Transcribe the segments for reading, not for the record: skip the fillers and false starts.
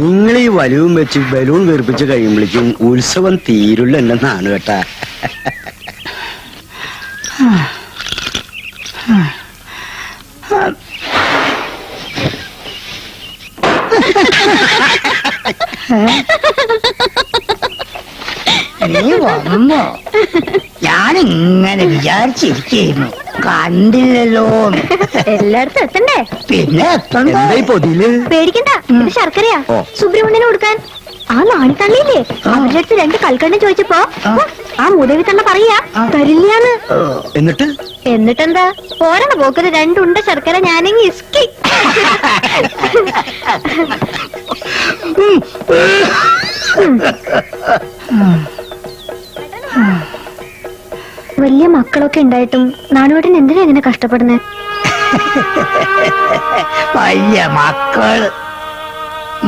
നിങ്ങൾ ഈ വലുവും വെച്ച് ബലൂൺ വീർപ്പിച്ച് കഴിയുമ്പോഴേക്കും ഉത്സവം തീരുള്ള എന്നാണ് കേട്ടാ. നീ വന്നോ? ഞാനിങ്ങനെ വിചാരിച്ചിരിക്കുന്നു, കണ്ടില്ലല്ലോ. എല്ലായിടത്തും എത്തണ്ടേ? പിന്നെ എന്തായി പൊതിയില്? പേടിക്കണ്ട, ഇത് ശർക്കരയാ. ഓ. സുബ്രഹ്മണ്യന് കൊടുക്കാൻ. ആ നാണിത്തള്ളിയില്ലേ, അവരുടെ അടുത്ത് 2 കൽക്കണ്ണം ചോദിച്ചപ്പോ ആ മുതവി തള്ള പറയാ തരില്ലാന്ന്. എന്നിട്ടെന്താ? പോരണ പോക്കത് 2 ഉണ്ട ശർക്കര ഞാനെങ്കിൽ ഇസ്കി. വലിയ മക്കളൊക്കെ ഉണ്ടായിട്ടും നാണുവേട്ടൻ എന്തിനാ ഇങ്ങനെ കഷ്ടപ്പെടുന്നത്? വലിയ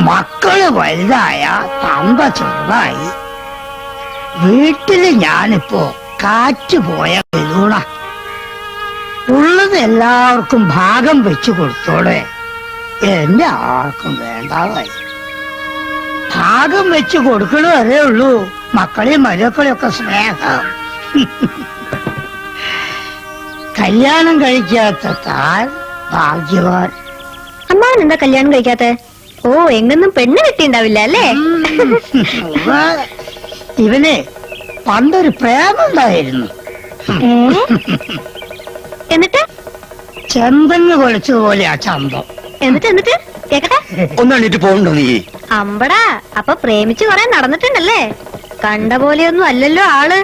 മക്കള് വലുതായ തമ്പ ചെറുതായി. വീട്ടില് ഞാനിപ്പോ കാറ്റ് പോയ ബലൂണ. ഉള്ളത് എല്ലാവർക്കും ഭാഗം വെച്ചു കൊടുത്തോടെ എന്റെ ആർക്കും വേണ്ടാതായി. ഭാഗം വെച്ചു കൊടുക്കണ വരേ ഉള്ളൂ മക്കളെയും മരുക്കളെയൊക്കെ സ്നേഹം. കല്യാണം കഴിക്കാത്ത താൻ ഭാഗ്യവാൻ. അമ്മാവൻ എന്താ കല്യാണം കഴിക്കാത്ത? ഓ, എങ്ങൊന്നും പെണ്ണ് കിട്ടിണ്ടാവില്ല അല്ലേ? ഇവന് പണ്ടൊരു പ്രേമുണ്ടായിരുന്നു. എന്നിട്ട് ചെമ്പങ്ങ് കൊളിച്ചതുപോലെ ആ ചന്തം. എന്നിട്ട് കേക്കട്ടെ. ഒന്നെണീറ്റ് പോകണ്ടോ നീ? അമ്പടാ, അപ്പൊ പ്രേമിച്ച് കുറെ നടന്നിട്ടുണ്ടല്ലേ? കണ്ട പോലെയൊന്നും അല്ലല്ലോ ആള്.